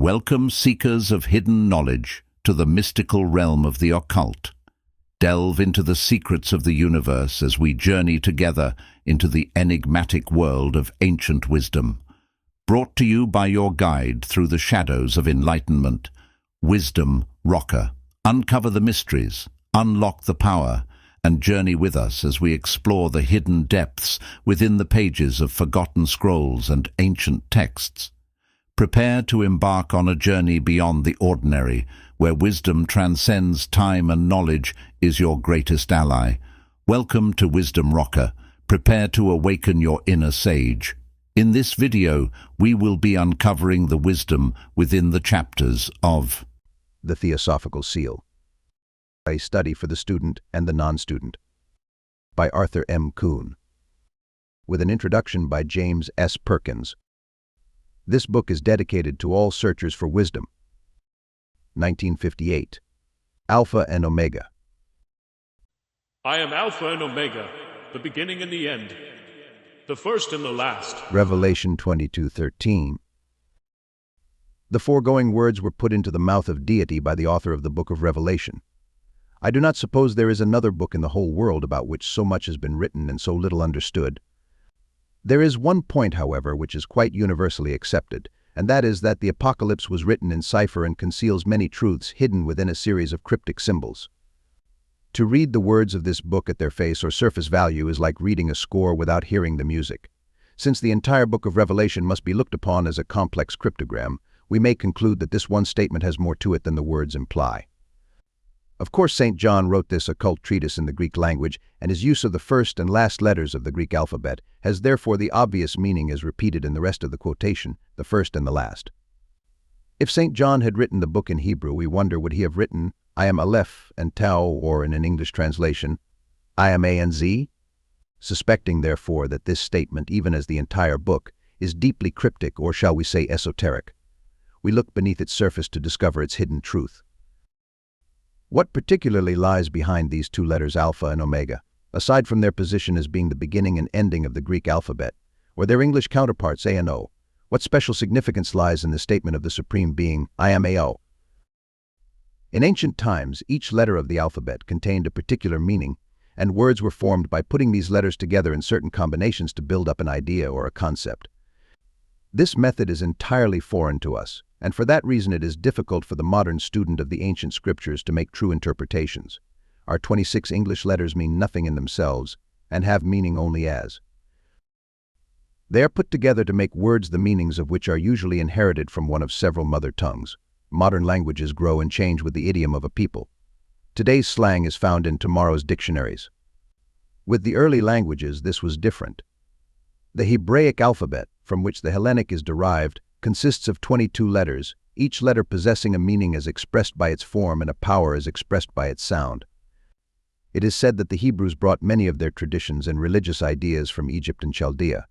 Welcome, seekers of hidden knowledge, to the mystical realm of the occult. Delve into the secrets of the universe as we journey together into the enigmatic world of ancient wisdom. Brought to you by your guide through the shadows of enlightenment, Wisdom Rocker. Uncover the mysteries, unlock the power, and journey with us as we explore the hidden depths within the pages of forgotten scrolls and ancient texts. Prepare to embark on a journey beyond the ordinary, where wisdom transcends time and knowledge is your greatest ally. Welcome to Wisdom Rocker. Prepare to awaken your inner sage. In this video, we will be uncovering the wisdom within the chapters of The Theosophical Seal, a study for the student and the non-student, by Arthur M. Kuhn, with an introduction by James S. Perkins. This book is dedicated to all searchers for wisdom. 1958. Alpha and Omega. I am Alpha and Omega, the beginning and the end, the first and the last. Revelation 22:13. The foregoing words were put into the mouth of deity by the author of the book of Revelation. I do not suppose there is another book in the whole world about which so much has been written and so little understood. There is one point, however, which is quite universally accepted, and that is that the Apocalypse was written in cipher and conceals many truths hidden within a series of cryptic symbols. To read the words of this book at their face or surface value is like reading a score without hearing the music. Since the entire book of Revelation must be looked upon as a complex cryptogram, we may conclude that this one statement has more to it than the words imply. Of course, St. John wrote this occult treatise in the Greek language, and his use of the first and last letters of the Greek alphabet has therefore the obvious meaning as repeated in the rest of the quotation, the first and the last. If St. John had written the book in Hebrew, we wonder, would he have written, I am Aleph and Tau, or in an English translation, I am A and Z? Suspecting, therefore, that this statement, even as the entire book, is deeply cryptic, or shall we say esoteric, we look beneath its surface to discover its hidden truth. What particularly lies behind these two letters Alpha and Omega, aside from their position as being the beginning and ending of the Greek alphabet, or their English counterparts A and O? What special significance lies in the statement of the Supreme Being, I am AO? In ancient times, each letter of the alphabet contained a particular meaning, and words were formed by putting these letters together in certain combinations to build up an idea or a concept. This method is entirely foreign to us, and for that reason it is difficult for the modern student of the ancient scriptures to make true interpretations. Our 26 English letters mean nothing in themselves, and have meaning only as. They are put together to make words the meanings of which are usually inherited from one of several mother tongues. Modern languages grow and change with the idiom of a people. Today's slang is found in tomorrow's dictionaries. With the early languages, this was different. The Hebraic alphabet, from which the Hellenic is derived, consists of 22 letters, each letter possessing a meaning as expressed by its form and a power as expressed by its sound. It is said that the Hebrews brought many of their traditions and religious ideas from Egypt and Chaldea.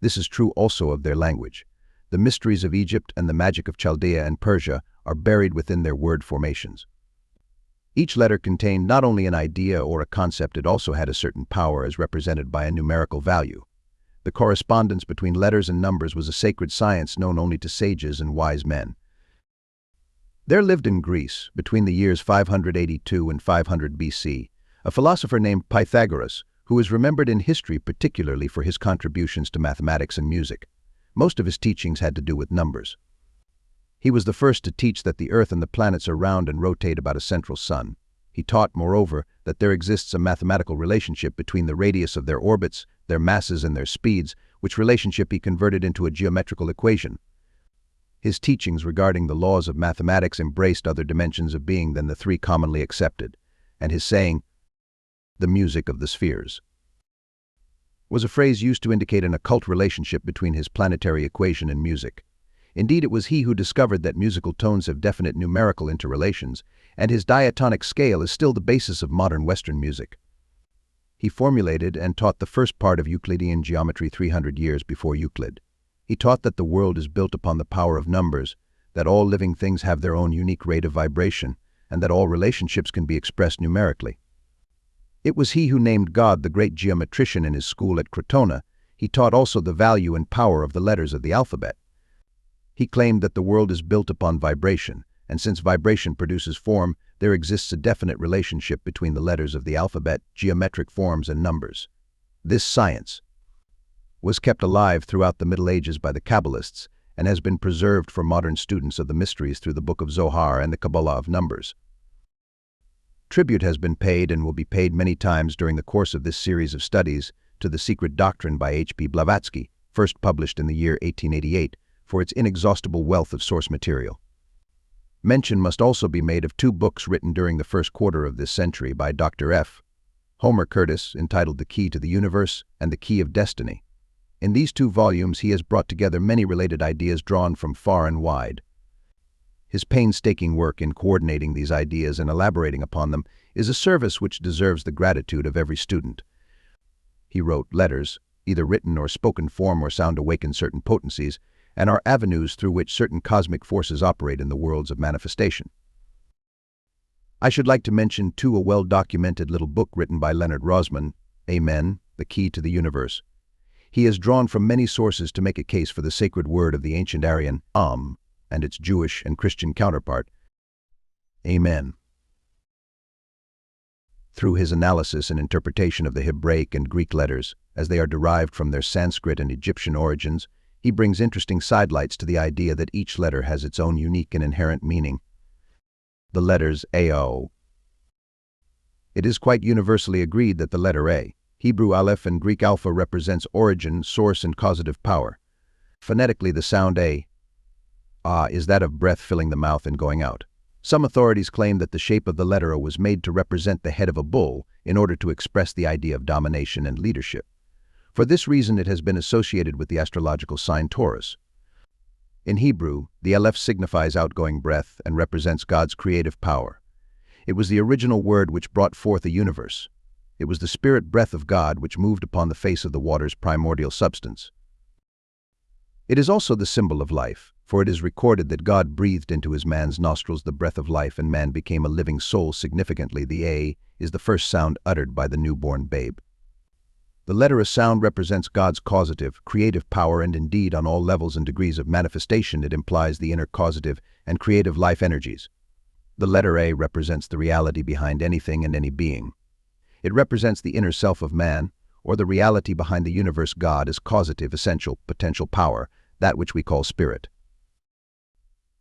This is true also of their language. The mysteries of Egypt and the magic of Chaldea and Persia are buried within their word formations. Each letter contained not only an idea or a concept, it also had a certain power as represented by a numerical value. The correspondence between letters and numbers was a sacred science known only to sages and wise men. There lived in Greece, between the years 582 and 500 BC, a philosopher named Pythagoras, who is remembered in history particularly for his contributions to mathematics and music. Most of his teachings had to do with numbers. He was the first to teach that the Earth and the planets are round and rotate about a central sun. He taught, moreover, that there exists a mathematical relationship between the radius of their orbits, their masses and their speeds, which relationship he converted into a geometrical equation. His teachings regarding the laws of mathematics embraced other dimensions of being than the three commonly accepted, and his saying, the music of the spheres, was a phrase used to indicate an occult relationship between his planetary equation and music. Indeed, it was he who discovered that musical tones have definite numerical interrelations, and his diatonic scale is still the basis of modern Western music. He formulated and taught the first part of Euclidean geometry 300 years before Euclid. He taught that the world is built upon the power of numbers, that all living things have their own unique rate of vibration, and that all relationships can be expressed numerically. It was he who named God the great geometrician in his school at Crotona. He taught also the value and power of the letters of the alphabet. He claimed that the world is built upon vibration, and since vibration produces form, there exists a definite relationship between the letters of the alphabet, geometric forms, and numbers. This science was kept alive throughout the Middle Ages by the Kabbalists and has been preserved for modern students of the mysteries through the Book of Zohar and the Kabbalah of Numbers. Tribute has been paid and will be paid many times during the course of this series of studies to the Secret Doctrine by H.P. Blavatsky, first published in the year 1888, for its inexhaustible wealth of source material. Mention must also be made of two books written during the first quarter of this century by Dr. F. Homer Curtis, entitled The Key to the Universe and The Key of Destiny. In these two volumes he has brought together many related ideas drawn from far and wide. His painstaking work in coordinating these ideas and elaborating upon them is a service which deserves the gratitude of every student. He wrote letters, either written or spoken form or sound awaken certain potencies, and are avenues through which certain cosmic forces operate in the worlds of manifestation. I should like to mention, too, a well-documented little book written by Leonard Rosman, Amen, The Key to the Universe. He has drawn from many sources to make a case for the sacred word of the ancient Aryan, and its Jewish and Christian counterpart, Amen. Through his analysis and interpretation of the Hebraic and Greek letters, as they are derived from their Sanskrit and Egyptian origins, he brings interesting sidelights to the idea that each letter has its own unique and inherent meaning. The letters AO. It is quite universally agreed that the letter A, Hebrew Aleph and Greek Alpha, represents origin, source, and causative power. Phonetically, the sound A is that of breath filling the mouth and going out. Some authorities claim that the shape of the letter O was made to represent the head of a bull in order to express the idea of domination and leadership. For this reason, it has been associated with the astrological sign Taurus. In Hebrew, the Aleph signifies outgoing breath and represents God's creative power. It was the original word which brought forth the universe. It was the spirit breath of God which moved upon the face of the water's primordial substance. It is also the symbol of life, for it is recorded that God breathed into his man's nostrils the breath of life and man became a living soul. Significantly, the A is the first sound uttered by the newborn babe. The letter A sound represents God's causative, creative power, and indeed on all levels and degrees of manifestation it implies the inner causative and creative life energies. The letter A represents the reality behind anything and any being. It represents the inner self of man, or the reality behind the universe. God is causative, essential, potential power, that which we call spirit.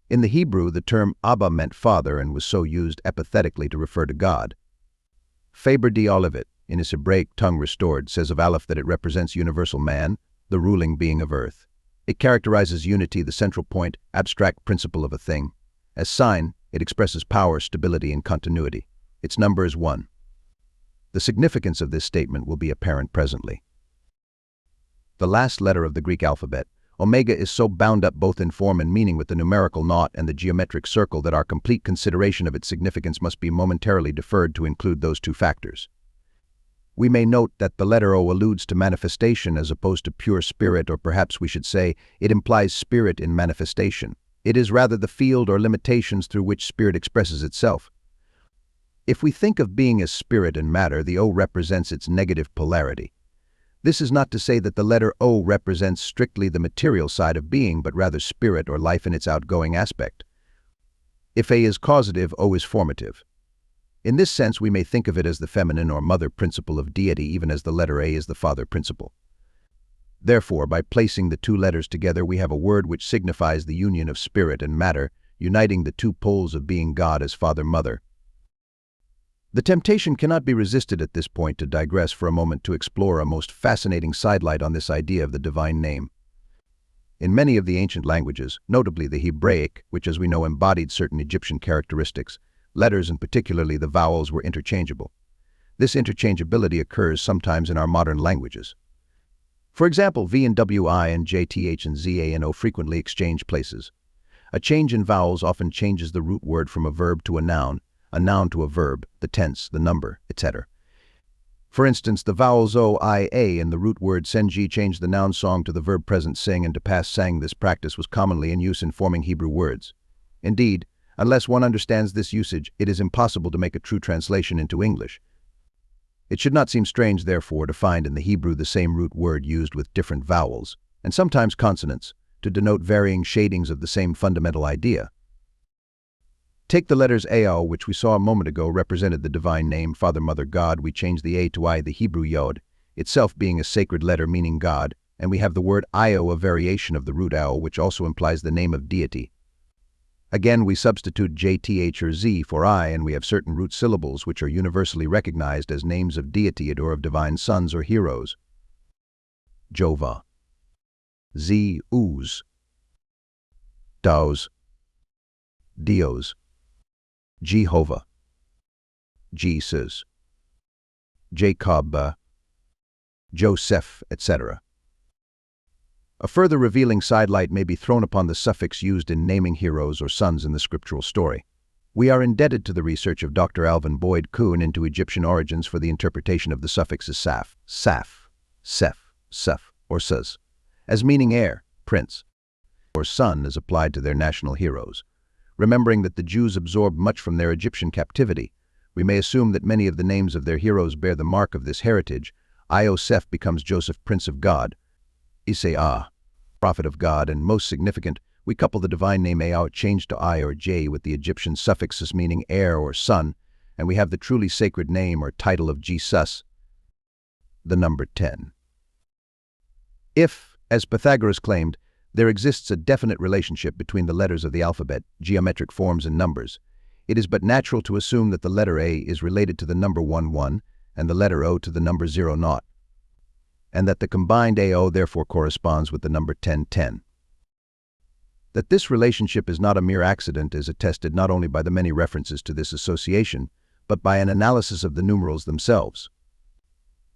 In the Hebrew, the term Abba meant father and was so used epithetically to refer to God. Faber D. Olivet, in his Hebraic Tongue Restored, says of Aleph that it represents universal man, the ruling being of earth. It characterizes unity, the central point, abstract principle of a thing. As sign, it expresses power, stability, and continuity. Its number is 1. The significance of this statement will be apparent presently. The last letter of the Greek alphabet, Omega, is so bound up both in form and meaning with the numerical naught and the geometric circle that our complete consideration of its significance must be momentarily deferred to include those two factors. We may note that the letter O alludes to manifestation as opposed to pure spirit, or perhaps we should say it implies spirit in manifestation. It is rather the field or limitations through which spirit expresses itself. If we think of being as spirit and matter, the O represents its negative polarity. This is not to say that the letter O represents strictly the material side of being, but rather spirit or life in its outgoing aspect. If A is causative, O is formative. In this sense, we may think of it as the feminine or mother principle of deity, even as the letter A is the father principle. Therefore, by placing the two letters together, we have a word which signifies the union of spirit and matter, uniting the two poles of being God as father-mother. The temptation cannot be resisted at this point to digress for a moment to explore a most fascinating sidelight on this idea of the divine name. In many of the ancient languages, notably the Hebraic, which as we know embodied certain Egyptian characteristics, letters and particularly the vowels were interchangeable. This interchangeability occurs sometimes in our modern languages. For example, V and WI and JTH and ZA and O frequently exchange places. A change in vowels often changes the root word from a verb to a noun to a verb, the tense, the number, etc. For instance, the vowels O, I, A in the root word senji changed the noun song to the verb present sing and to past sang. This practice was commonly in use in forming Hebrew words. Indeed, unless one understands this usage, it is impossible to make a true translation into English. It should not seem strange, therefore, to find in the Hebrew the same root word used with different vowels, and sometimes consonants, to denote varying shadings of the same fundamental idea. Take the letters AO, which we saw a moment ago represented the divine name, Father, Mother, God. We change the A to I, the Hebrew Yod, itself being a sacred letter meaning God, and we have the word Io, a variation of the root Ao, which also implies the name of deity. Again, we substitute JTH or Z for I, and we have certain root syllables which are universally recognized as names of deity or of divine sons or heroes. Jova, Z, Uz, Daos, Dios, Jehovah, Jesus, Jacob, Joseph, etc. A further revealing sidelight may be thrown upon the suffix used in naming heroes or sons in the scriptural story. We are indebted to the research of Dr. Alvin Boyd Kuhn into Egyptian origins for the interpretation of the suffixes Saf, Saf, Sef, Suf, or Sus, as meaning heir, prince, or son as applied to their national heroes. Remembering that the Jews absorbed much from their Egyptian captivity, we may assume that many of the names of their heroes bear the mark of this heritage. Ioseph becomes Joseph, Prince of God, Isaiah, Prophet of God, and most significant, we couple the divine name Ao changed to I or J with the Egyptian suffixes meaning heir or son, and we have the truly sacred name or title of Jesus, the number 10. If, as Pythagoras claimed, there exists a definite relationship between the letters of the alphabet, geometric forms, and numbers, it is but natural to assume that the letter A is related to the number 11 and the letter O to the number 00, and that the combined AO therefore corresponds with the number 1010. That this relationship is not a mere accident is attested not only by the many references to this association, but by an analysis of the numerals themselves.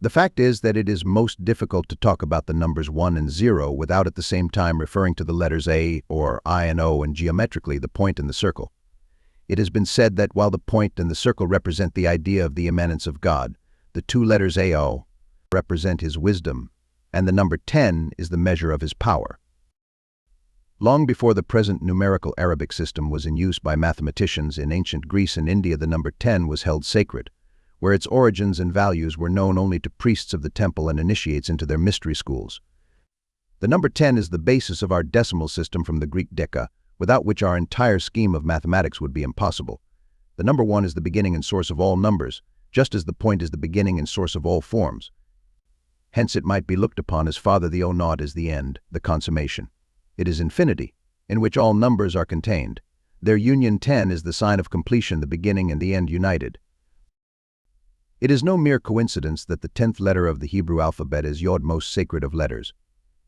The fact is that it is most difficult to talk about the numbers 1 and 0 without at the same time referring to the letters A or I and O and geometrically the point and the circle. It has been said that while the point and the circle represent the idea of the immanence of God, the two letters AO represent his wisdom, and the number 10 is the measure of his power. Long before the present numerical Arabic system was in use by mathematicians in ancient Greece and India, the number 10 was held sacred, where its origins and values were known only to priests of the temple and initiates into their mystery schools. The number 10 is the basis of our decimal system from the Greek deca, without which our entire scheme of mathematics would be impossible. The number 1 is the beginning and source of all numbers, just as the point is the beginning and source of all forms. Hence it might be looked upon as Father, the O0 is the end, the consummation. It is infinity, in which all numbers are contained. Their union 10 is the sign of completion, the beginning and the end united. It is no mere coincidence that the 10th letter of the Hebrew alphabet is Yod, most sacred of letters.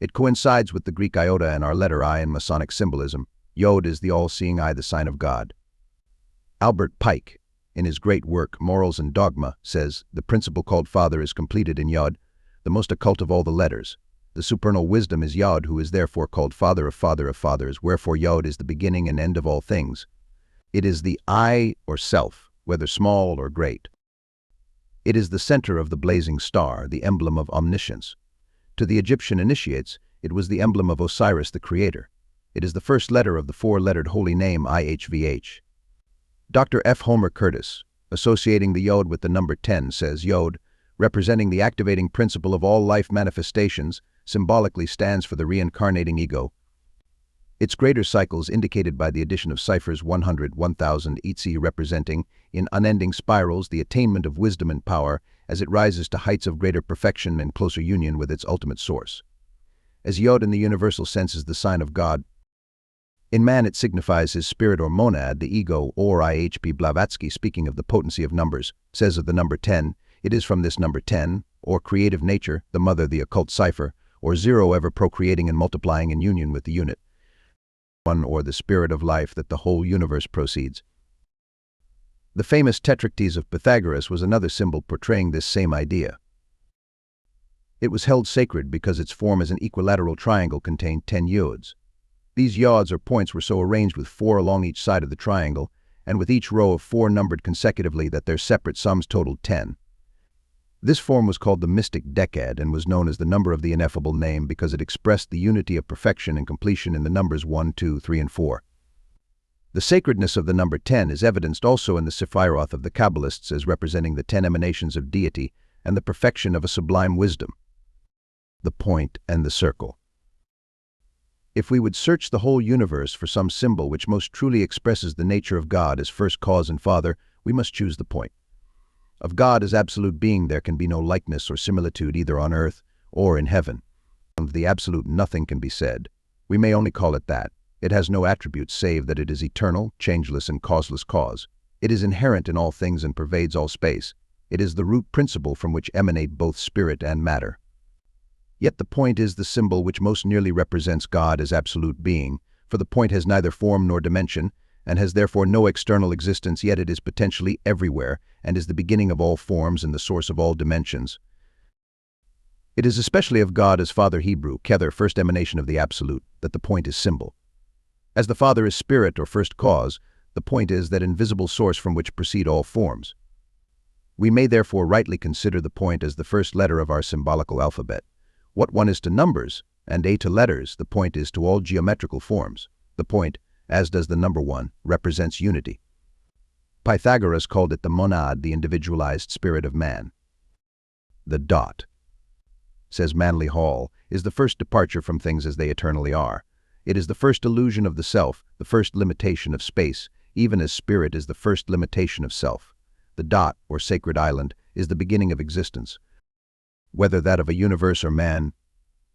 It coincides with the Greek iota and our letter I in Masonic symbolism. Yod is the all-seeing eye, the sign of God. Albert Pike, in his great work Morals and Dogma, says, the principle called Father is completed in Yod, the most occult of all the letters. The supernal wisdom is Yod, who is therefore called Father of Fathers, wherefore Yod is the beginning and end of all things. It is the I or self, whether small or great. It is the center of the blazing star, the emblem of omniscience. To the Egyptian initiates, it was the emblem of Osiris, the creator. It is the first letter of the four-lettered holy name IHVH. Dr. F. Homer Curtis, associating the Yod with the number 10, says Yod, representing the activating principle of all life manifestations, symbolically stands for the reincarnating ego. Its greater cycles indicated by the addition of ciphers 100, 1000, etc. representing, in unending spirals, the attainment of wisdom and power as it rises to heights of greater perfection and closer union with its ultimate source. As Yod in the universal sense is the sign of God, in man it signifies his spirit or monad, the ego, or IHP. Blavatsky, speaking of the potency of numbers, says of the number 10, it is from this number 10, or creative nature, the mother, the occult cipher, or 0 ever procreating and multiplying in union with the unit, 1 or the spirit of life, that the whole universe proceeds. The famous tetractys of Pythagoras was another symbol portraying this same idea. It was held sacred because its form as an equilateral triangle contained 10 yods. These yods or points were so arranged with 4 along each side of the triangle, and with each row of 4 numbered consecutively that their separate sums totaled 10. This form was called the mystic decad and was known as the number of the ineffable name because it expressed the unity of perfection and completion in the numbers 1, 2, 3, and 4. The sacredness of the number 10 is evidenced also in the Sephiroth of the Kabbalists as representing the 10 emanations of deity and the perfection of a sublime wisdom. The point and the circle. If we would search the whole universe for some symbol which most truly expresses the nature of God as first cause and Father, we must choose the point. Of God as absolute being there can be no likeness or similitude either on earth or in heaven. Of the absolute nothing can be said. We may only call it that. It has no attributes save that it is eternal, changeless, and causeless cause. It is inherent in all things and pervades all space. It is the root principle from which emanate both spirit and matter. Yet the point is the symbol which most nearly represents God as absolute being, for the point has neither form nor dimension, and has therefore no external existence, yet it is potentially everywhere, and is the beginning of all forms and the source of all dimensions. It is especially of God as Father Hebrew, Kether, first emanation of the Absolute, that the point is symbol. As the Father is spirit or first cause, the point is that invisible source from which proceed all forms. We may therefore rightly consider the point as the first letter of our symbolical alphabet. What one is to numbers, and A to letters, the point is to all geometrical forms. The point, as does the number 1, represents unity. Pythagoras called it the monad, the individualized spirit of man. The dot, says Manly Hall, is the first departure from things as they eternally are. It is the first illusion of the self, the first limitation of space, even as spirit is the first limitation of self. The dot, or sacred island, is the beginning of existence. Whether that of a universe or man,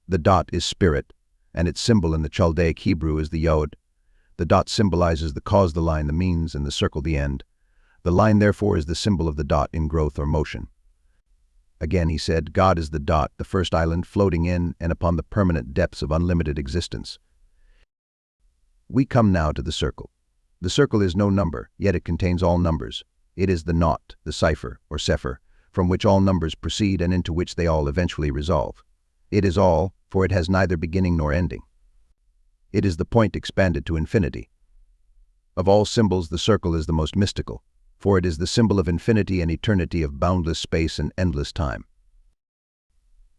the dot is spirit, and its symbol in the Chaldaic Hebrew is the yod. The dot symbolizes the cause, the line, the means, and the circle, the end. The line, therefore, is the symbol of the dot in growth or motion. Again, he said, God is the dot, the first island floating in and upon the permanent depths of unlimited existence. We come now to the circle. The circle is no number, yet it contains all numbers. It is the naught, the cipher, or sefer, from which all numbers proceed and into which they all eventually resolve. It is all, for it has neither beginning nor ending. It is the point expanded to infinity. Of all symbols, the circle is the most mystical, for it is the symbol of infinity and eternity, of boundless space and endless time.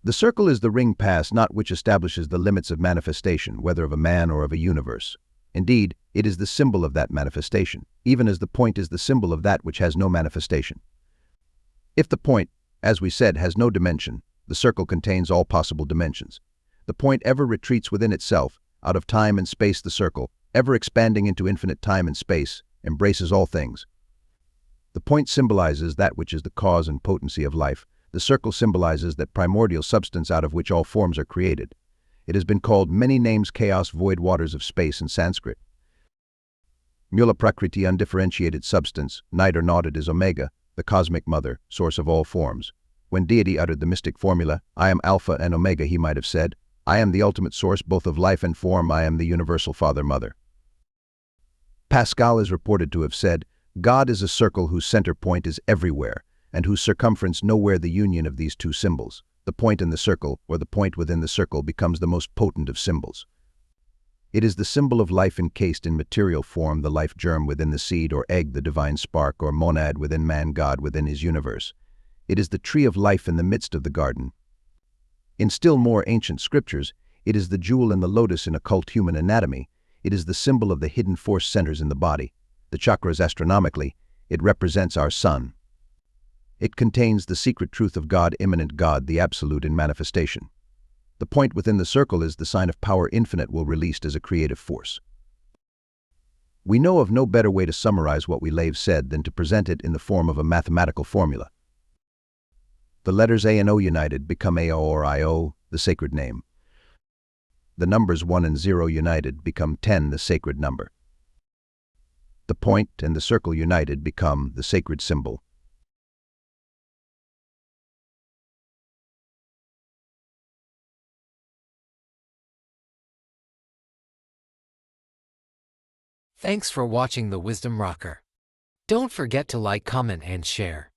The circle is the ring pass not which establishes the limits of manifestation, whether of a man or of a universe. Indeed, it is the symbol of that manifestation, even as the point is the symbol of that which has no manifestation. If the point, as we said, has no dimension, the circle contains all possible dimensions. The point ever retreats within itself, out of time and space. The circle, ever expanding into infinite time and space, embraces all things. The point symbolizes that which is the cause and potency of life. The circle symbolizes that primordial substance out of which all forms are created. It has been called many names: chaos, void, waters of space in Sanskrit. Mula Prakriti, undifferentiated substance, night or naught. It is Omega, the cosmic mother, source of all forms. When deity uttered the mystic formula, I am Alpha and Omega, he might have said, I am the ultimate source both of life and form, I am the universal Father-Mother. Pascal is reported to have said, God is a circle whose center point is everywhere, and whose circumference nowhere. The union of these two symbols, the point in the circle, or the point within the circle, becomes the most potent of symbols. It is the symbol of life encased in material form, the life germ within the seed or egg, the divine spark or monad within man, God within his universe. It is the tree of life in the midst of the garden. In still more ancient scriptures, it is the jewel in the lotus in occult human anatomy. It is the symbol of the hidden force centers in the body. The chakras, astronomically, it represents our sun. It contains the secret truth of God, immanent God, the absolute in manifestation. The point within the circle is the sign of power infinite will released as a creative force. We know of no better way to summarize what we lave said than to present it in the form of a mathematical formula. The letters A and O united become AO or IO, the sacred name. The numbers 1 and 0 united become 10, the sacred number. The point and the circle united become the sacred symbol. Thanks for watching the Wisdom Rocker. Don't forget to like, comment, and share.